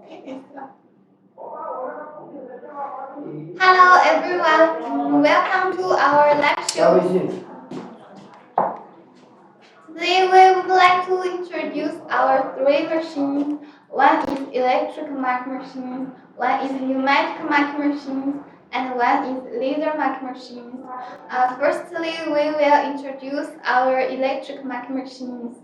Hello everyone, welcome to our lecture. Today we would like to introduce our three machines. One is electric marking machine, one is pneumatic marking machine, and one is laser marking machine. Firstly, we will introduce our electric marking machines.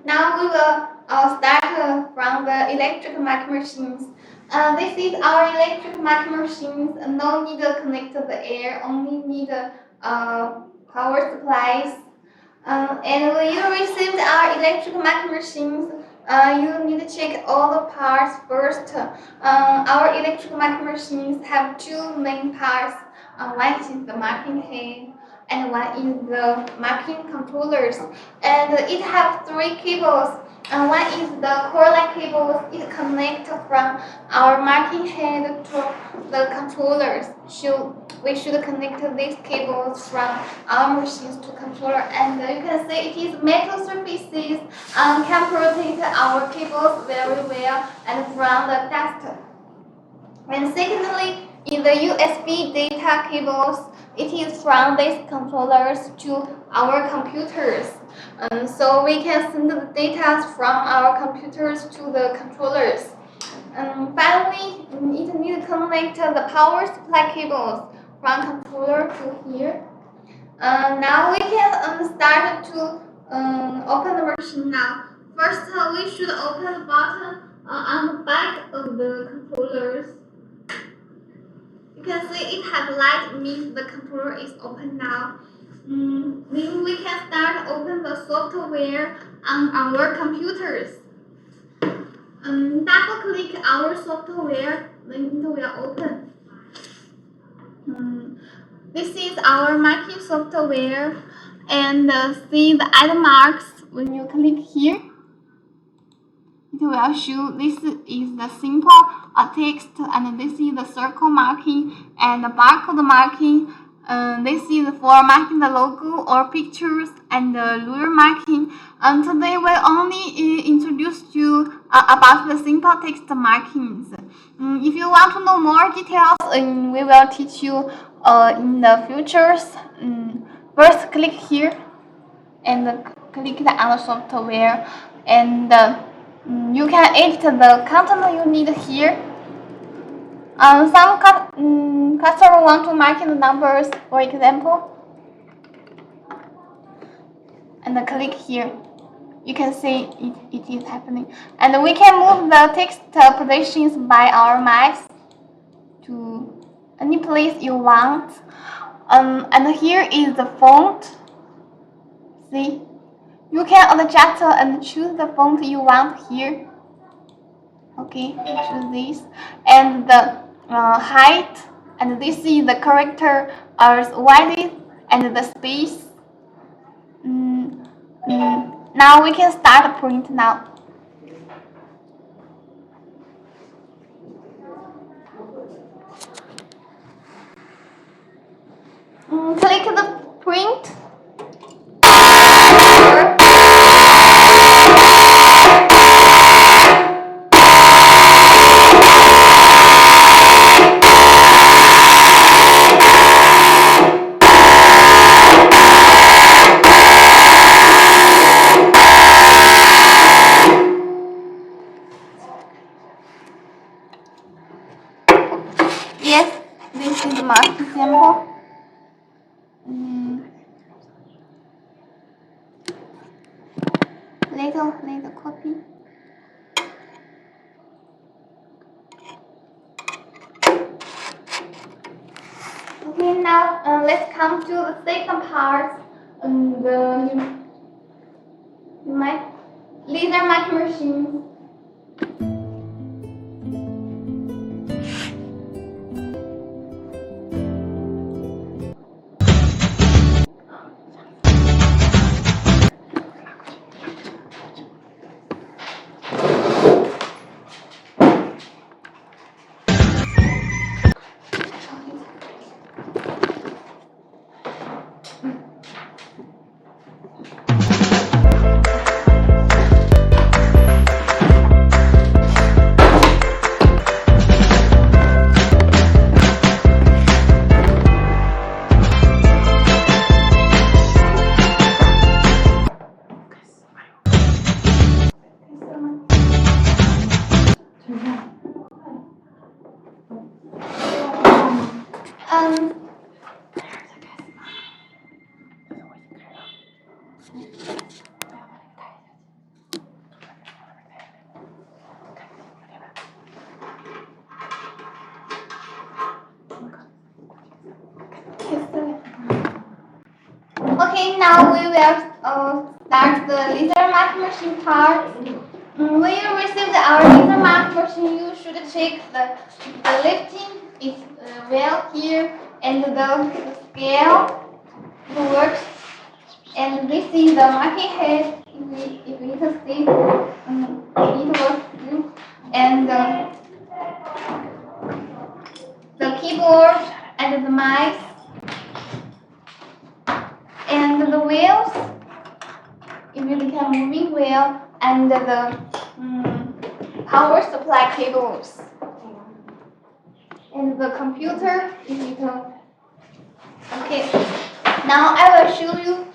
Now we will start from the electric marking machines. This is our electric marking machines. No need to connect to the air, only need power supplies. And when you received our electric marking machines, you need to check all the parts first. Our electric marking machines have two main parts. One is the marking head, and one is the marking controllers. And it has three cables. One is the core-like cables. It connects from our marking head to the controllers. We should connect these cables from our machines to controller, and you can see it is metal surfaces can protect our cables very well and from the dust. And secondly, in the USB data cables, it is from these controllers to our computers. So we can send the data from our computers to the controllers. Finally, it needs to connect the power supply cables from controller to here. Now we can start to open the machine now. First, we should open the button on the back of the controllers. You can see it has light, means the controller is open now. Then we can start open the software on our computers. Double click our software, then it will open. This is our marking software, and see the item marks when you click here. It will show this is the simple text, and this is the circle marking and the barcode marking. This is for marking the logo or pictures and the ruler marking. Today we only introduced you about the simple text markings. If you want to know more details, we will teach you in the futures. First, click here and click on the software, and you can edit the content you need here. Some customers want to mark the numbers, for example, and click here. You can see it is happening. And we can move the text positions by our mouse to any place you want. And here is the font. See? You can adjust and choose the font you want here. Okay, choose this. And the height, and this is the character width and the space. Now we can start print now. Click the print. Yes, this is my example. Little copy. now let's come to the second part. The laser marking machine. Okay, now we will start the laser mark machine part. When you receive our laser mark machine, you should check the lifting is well here, and the scale works. And this is the marking head. If it is stiff, it works good. And the keyboard and the mice. And the wheels, if you can moving wheel, and the power supply cables, and the computer. If you can. Okay. Now I will show you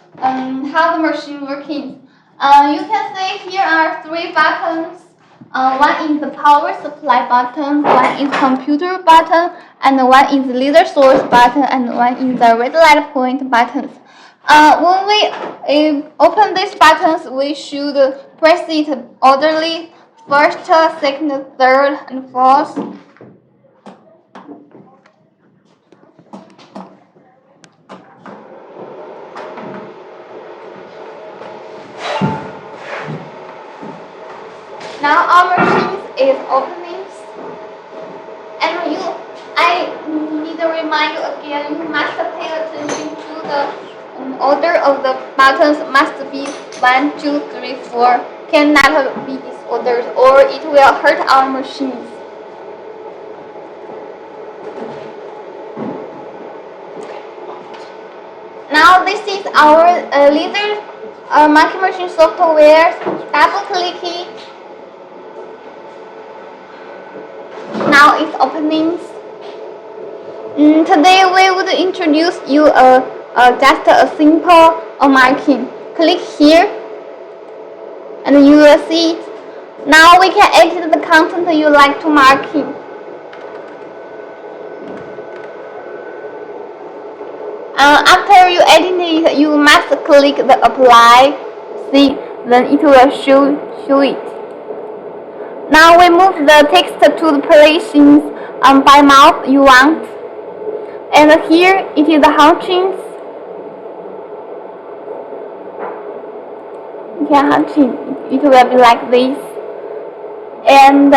how the machine working. You can see here are 3 buttons. One is the power supply button, one is computer button, and one is laser source button, and one is the red light point buttons. When we open these buttons, we should press it orderly, first, second, third, and fourth. Now our machine is opening, and I need to remind you again, you must pay attention to the order of the buttons must be 1, 2, 3, 4. Cannot be disordered, or it will hurt our machines. Now this is our laser marking machine software. Double click it. Now it's opening. Today we would introduce you just a simple marking. Click here and you will see it. Now we can edit the content you like to marking. After you edit it, you must click the apply. See, then it will show it. Now we move the text to the positions by mouse you want. And here it is the hunching. It will be like this. And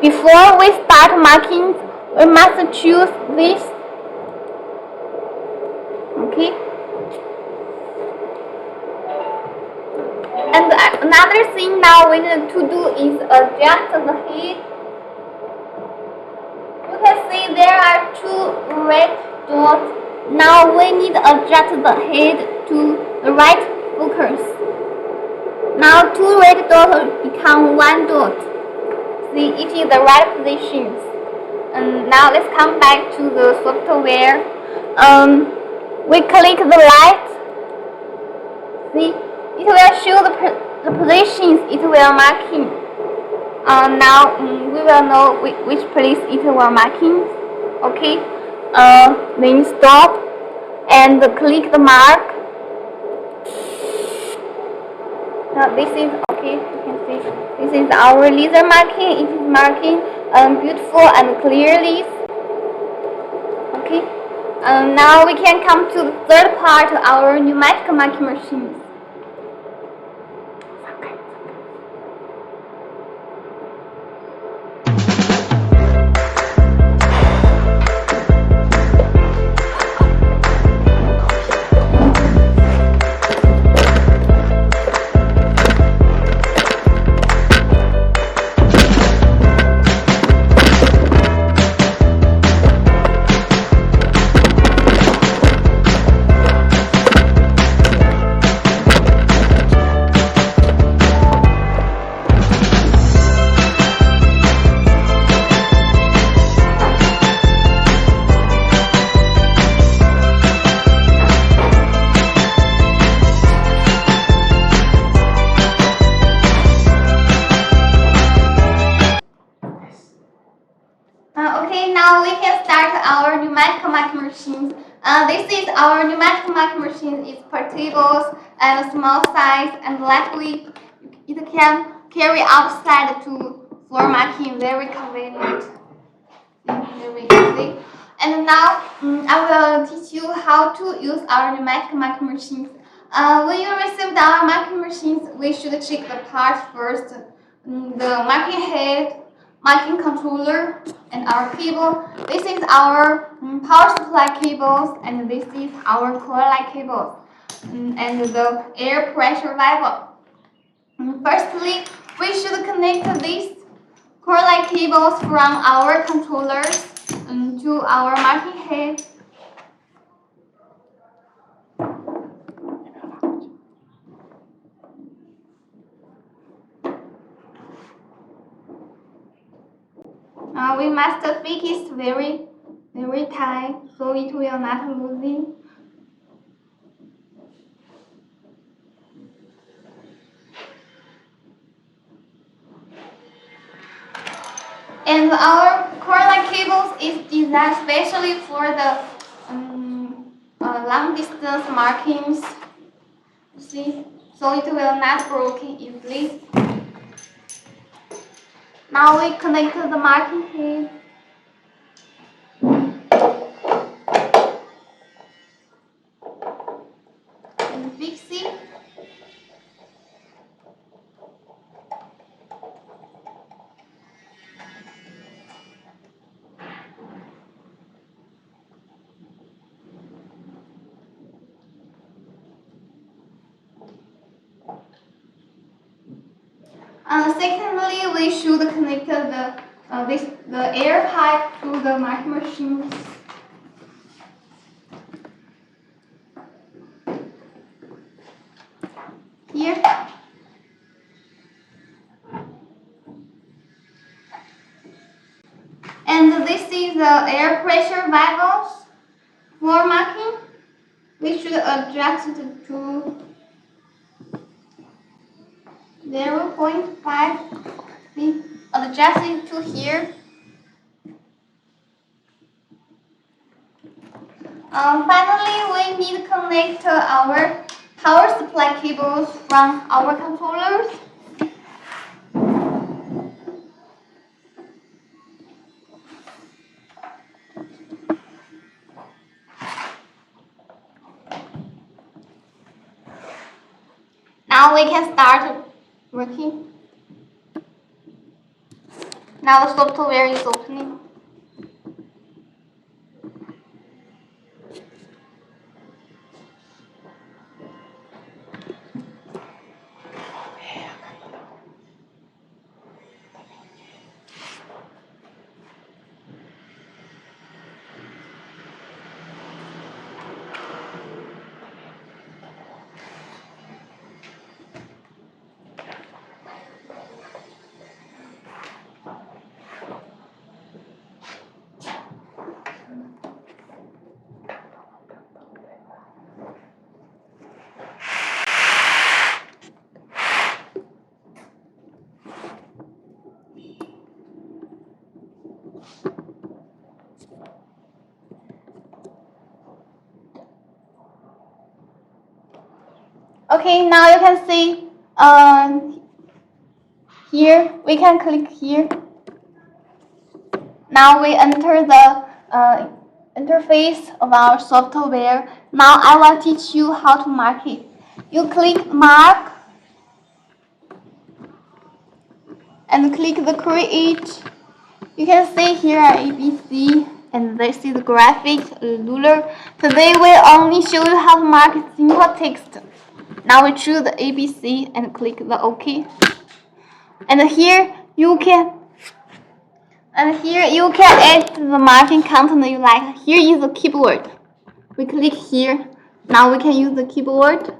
before we start marking, we must choose this. Okay. And another thing now we need to do is adjust the head. You can see there are 2 red dots. Now we need to adjust the head to the right focus. Now 2 red dots become 1 dot. See, it is the right positions. And now let's come back to the software. We click the light. See, it will show the positions it will marking. Now we will know which place it will marking. Okay. Then stop and click the mark. Now this is okay. You can see this is our laser marking. It is marking beautiful and clearly. Okay. Now we can come to the third part of our pneumatic marking machines. Okay, now we can start our pneumatic marking machines. This is our pneumatic marking machine. It's portable and small size and lightweight. It can carry outside to floor marking, very convenient, very easy. And now I will teach you how to use our pneumatic marking machines. When you receive our marking machines, we should check the parts first. The marking head, marking controller, and our cable. This is our power supply cables, and this is our core light cables, and the air pressure valve. Firstly, we should connect these core light cables from our controllers to our marking head. We must fix it very tight so it will not losing. And our core light cables is designed specially for the long distance markings. See, so it will not broken easily. Now we connect the marking head. And fix it. Secondly, we should connect the air pipe to the marking machines. Here. And this is the air pressure valves for marking. We should adjust it to 0.5. We adjust it to here. Finally, we need to connect our power supply cables from our controllers. Now we can start working. Now the software is opening. Okay, now you can see here, we can click here. Now we enter the interface of our software. Now I will teach you how to mark it. You click mark and click the create. You can see here are ABC and this is graphics ruler. Today we only show you how to mark simple text. Now we choose the ABC and click the OK. And here you can add the marking content you like. Here is the keyboard. We click here. Now we can use the keyboard.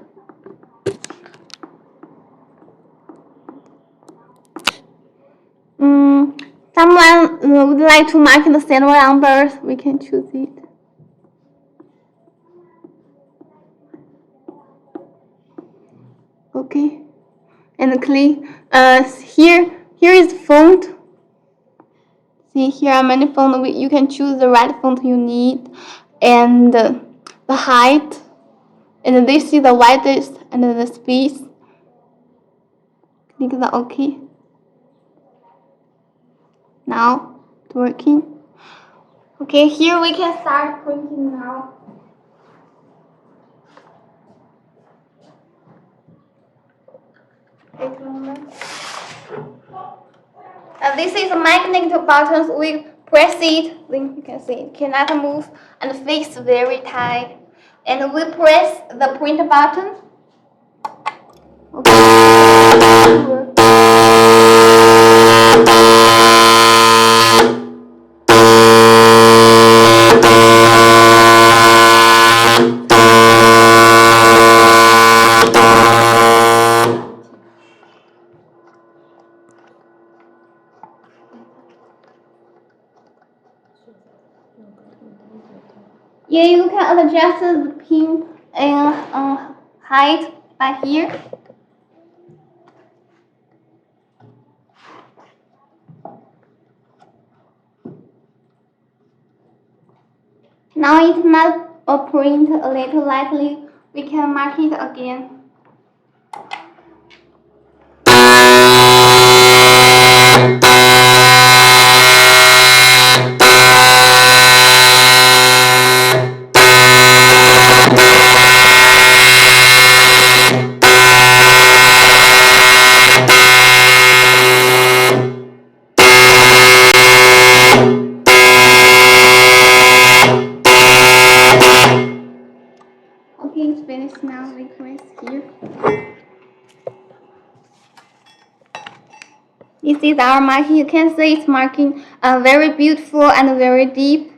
Someone would like to mark the serial numbers. We can choose it. Okay, and click. Here is font. See, here are many fonts. You can choose the right font you need, and the height, and this is the widest and the space. Click the OK. Now it's working. Okay, here we can start printing now. Wait a moment. This is a magnetic buttons. We press it, then you can see it cannot move and fix very tight. And we press the print button. Okay. Yeah, you can adjust the pin and height by here. Now it's not a print a little lightly. We can mark it again. Okay, it's finished now. We press here. This is our marking. You can see it's marking very beautiful and very deep.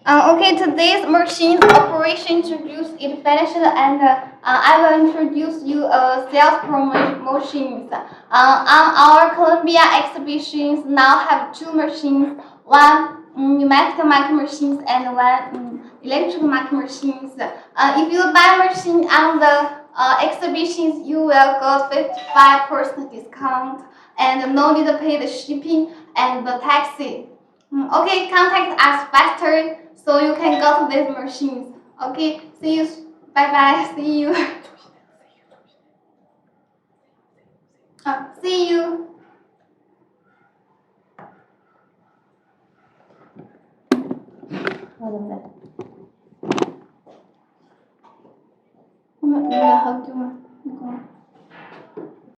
Okay, today's machine operation introduced it finished, and I will introduce you sales promotions. On our Columbia exhibitions now have two machines, one pneumatic marking machines and one electric marking machines. If you buy machine on the exhibitions, you will get 55% discount and no need to pay the shipping and the taxi. Okay, contact us faster so you can go to these machines. Okay, see you. Bye bye. See you. See you. 我们聊好久吗？